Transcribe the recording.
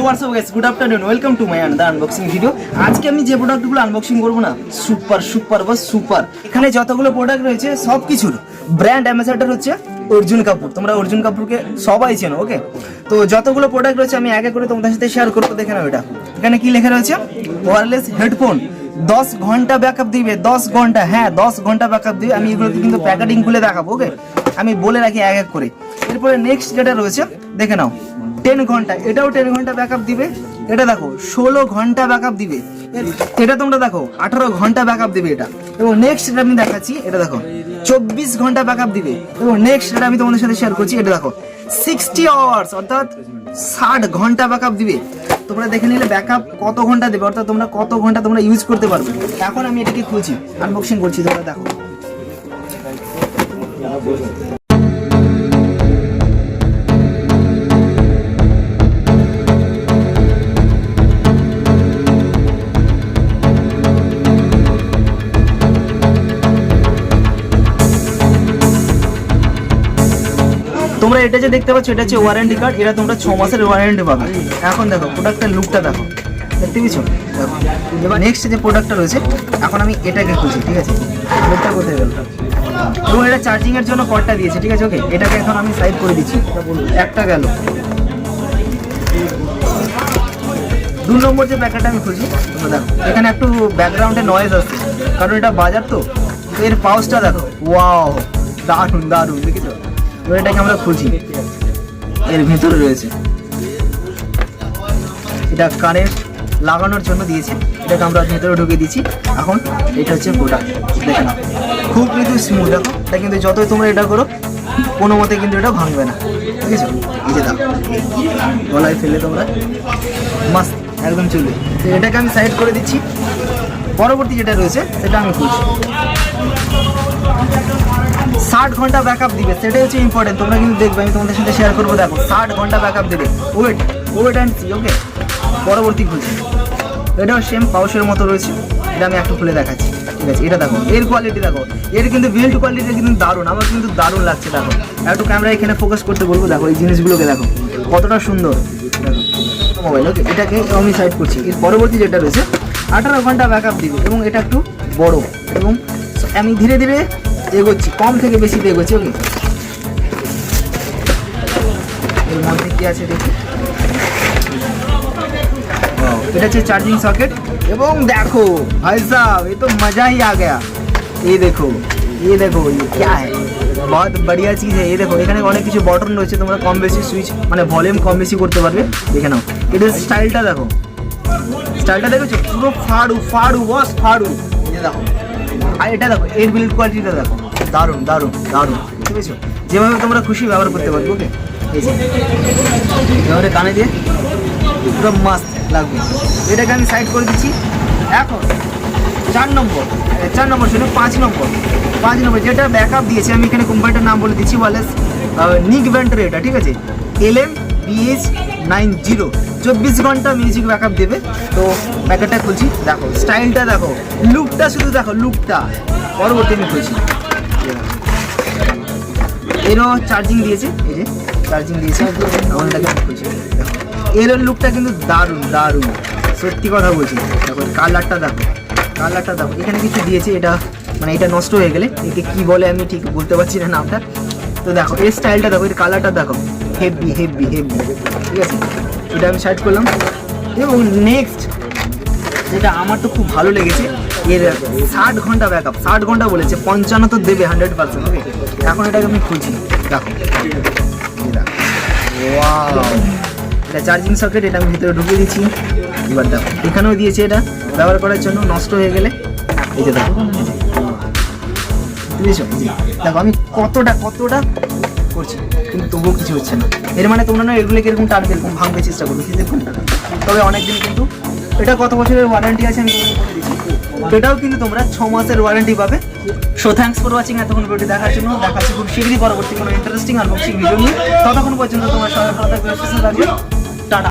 WhatsApp guys, good afternoon, welcome to my another unboxing video. আজকে আমি যে প্রোডাক্টগুলো আনবক্সিং করবো না, সুপার। এখানে যতগুলো প্রোডাক্ট রয়েছে সব কিছুর ব্র্যান্ড অ্যাম্বাসেডর হচ্ছে অর্জুন কাপুর। তোমরা অর্জুন কাপুরকে সবাই চেনো, ওকে? তো যতগুলো প্রোডাক্ট রয়েছে আমি আগে করে তোমাদের সাথে শেয়ার করবো। দেখে নাও, এটা এখানে কি লেখা রয়েছে, ওয়্যারলেস হেডফোন 10 ঘন্টা ব্যাকআপ দিবে, 10 ঘন্টা, হ্যাঁ 10 ঘন্টা ব্যাকআপ দিবে। আমি এগুলোকে কিন্তু প্যাকেটিং খুলে দেখাবো, ওকে? আমি বলে রাখি এক এক করে। এরপরে নেক্সট যেটা রয়েছে দেখে নাও, 10 ঘন্টা, এটাও 10 ঘন্টা ব্যাকআপ দিবে। এটা দেখো 16 ঘন্টা ব্যাকআপ দিবে। এটা তোমরা দেখো 18 ঘন্টা ব্যাকআপ দিবে এটা। এবং নেক্সট এটা আমি দেখাচ্ছি, এটা দেখো 24 ঘন্টা ব্যাকআপ দিবে। এবং নেক্সট এটা আমি তোমাদের সাথে শেয়ার করছি, এটা দেখো 60 আওয়ার্স অর্থাৎ 60 ঘন্টা ব্যাকআপ দিবে। তোমরা দেখে নিলে ব্যাকআপ কত ঘন্টা দেবে, অর্থাৎ তোমরা কত ঘন্টা তোমরা ইউজ করতে পারবে। এখন আমি এটাকে খুলছি, আনবক্সিং করছি, তোমরা দেখো। তোমরা এটা যে দেখতে পাচ্ছ, এটা হচ্ছে ওয়ারেন্টি কার্ড। এটা তোমরা 6 মাসের ওয়ারেন্টি পাবে। এখন দেখো প্রোডাক্টের লুকটা দেখো, দেখতে পেয়েছো? দেখো এবার নেক্সট যে প্রোডাক্টটা রয়েছে, এখন আমি এটাকে খুঁজি, ঠিক আছে? লুকটা কোথায় গেল? এবং এটা চার্জিং এর জন্য কর্ডটা দিয়েছে, ঠিক আছে? ওকে, এটাকে এখন আমি সাইড করে দিচ্ছি। একটা গেল। 2 নম্বর যে প্যাকেটটা আমি খুঁজি, তোমরা দেখো এখানে একটু ব্যাকগ্রাউন্ডে নয়েজ আসছে, কারণ এটা বাজার তো। এর পাউচটা দেখো, ওয়াও, দারুণ, দেখেছো? এটাকে আমরা খুঁজি, এর ভেতরে রয়েছে, এটা কারেন্ট লাগানোর জন্য দিয়েছে। এটাকে আমরা ভেতরে ঢুকিয়ে দিচ্ছি। এখন এটা হচ্ছে প্রোডাক্ট, দেখে নাও, খুব কিন্তু স্মুথ। দেখো এটা কিন্তু যতই তোমরা এটা করো কোনো মতে কিন্তু এটা ভাঙবে না, ঠিক আছে? এই যে দেখো, গলায় ফেলে তোমরা মাস্ট একদম চলবে। তো এটাকে আমি সাইড করে দিচ্ছি। পরবর্তী যেটা রয়েছে সেটা আমি খুঁজছি। 60 ঘন্টা ব্যাকআপ দিবে, সেটাই হচ্ছে ইম্পর্টেন্ট। তোমরা কিন্তু দেখবে, আমি তোমাদের সাথে শেয়ার করবো। দেখো 60 ঘন্টা ব্যাকআপ দেবে। ওয়েট অ্যান্ড সি, ওকে? পরবর্তী খুঁজি, এটাও সেম পাউচের মতো রয়েছে। এটা আমি একটু খুলে দেখাচ্ছি, ঠিক আছে? এটা দেখো, এর কোয়ালিটি দেখো, এর কিন্তু বিল্ড কোয়ালিটি কিন্তু দারুণ, আমার কিন্তু দারুণ লাগছে। দেখো একটু ক্যামেরা এখানে ফোকাস করতে বলবো। দেখো এই জিনিসগুলোকে দেখো কতটা সুন্দর মোবাইল, ওকে? এটাকে আমি সাইড করছি। এর পরবর্তী যেটা রয়েছে 18 ঘন্টা ব্যাকআপ দিবে। এবং এটা একটু বড়, এবং আমি ধীরে ধীরে এগোচ্ছি, কম থেকে বেশিতে এগোচ্ছি, ওকে? এর মধ্যে কি আছে দেখি। এটা হচ্ছে চার্জিং সকেট। এবং দেখো ভাই সাহব, ये तो मजा ही आ गया। ये देखो ये क्या है, बहुत बढ़िया चीज़ है। ये देखो এখানে অনেক কিছু বটন রয়েছে, তোমরা কম বেশি সুইচ মানে ভলিউম কম বেশি করতে পারবে। দেখে নাও, এটা স্টাইলটা দেখো, স্টাইলটা দেখেছো? পুরো ফাড়ু বস ফাড়ু। এই দেখো, আর এটা দেখো, এর বিল্ড কোয়ালিটিটা দেখো, দারুণ, ঠিক আছে? যেভাবে তোমরা খুশি ব্যবহার করতে পারবে, ওকে? এই যে এবারে কানে দিয়ে পুরো মাস্ট লাগবে। এটাকে আমি সাইড করে দিচ্ছি। এখন 4 নম্বর শুনে 5 নম্বর যেটা ব্যাকআপ দিয়েছে, আমি এখানে কোম্পানিটার নাম বলে দিচ্ছি, ওয়্যারলেস Neckband এটা, ঠিক আছে? LMBH90 24 ঘন্টা মিউজিক ব্যাকআপ দেবে। তো প্যাকেটটা খুলছি, দেখো স্টাইলটা দেখো, লুকটা শুধু দেখো, লুকটা। পরবর্তী আমি খুলছি, এরও চার্জিং দিয়েছে, এই যে চার্জিং দিয়েছে। এখন এটাকে খুলছি, দেখো এর লুকটা কিন্তু দারুণ, সত্যি কথা বলছি। দেখো কালারটা দেখো, এখানে কিছু দিয়েছে, এটা মানে এটা নষ্ট হয়ে গেলে একে কি বলে আমি ঠিক বলতে পারছি না নামটা। তো দেখো এর স্টাইলটা দেখো, এর কালারটা দেখো, হেভি, ঠিক আছে? এটা আমি সাইড করলাম। এবং নেক্সট যেটা আমার তো খুব ভালো লেগেছে, এর 60 ঘন্টা ব্যাকআপ, 60 ঘন্টা বলেছে, 55 তো দেবে 100%, ওকে? এখন এটাকে আমি খুঁজি, দেখো ওয়াও, এটা চার্জিং সকেট। এটা আমি ভিতরে ঢুকিয়ে দিচ্ছি। এবার দেখো এখানেও দিয়েছে এটা ব্যবহার করার জন্য, নষ্ট হয়ে গেলে। এই যে দেখো, বুঝেছো? দেখো আমি কতটা করছি, কিন্তু তবুও কিছু হচ্ছে না। এর মানে তোমরা না এগুলোকে এরকম টানবে, এরকম ভাঙতে চেষ্টা করবে, দেখুন। তবে অনেকদিন কিন্তু এটা কত বছরের ওয়ারেন্টি আছে আমি বলে দিচ্ছি। এটাও কিন্তু তোমরা 6 মাসের ওয়ারেন্টি পাবে। সো থ্যাঙ্কস ফর ওয়াচিং এতক্ষণ ভিডিও দেখার জন্য। দেখাচ্ছি খুব শীঘ্রই পরবর্তী কোনো ইন্টারেস্টিং আনবক্সিং ভিডিও নিয়ে। ততক্ষণ পর্যন্ত তোমার সবাই ভালো থাকবে, সুস্থ থাকবে।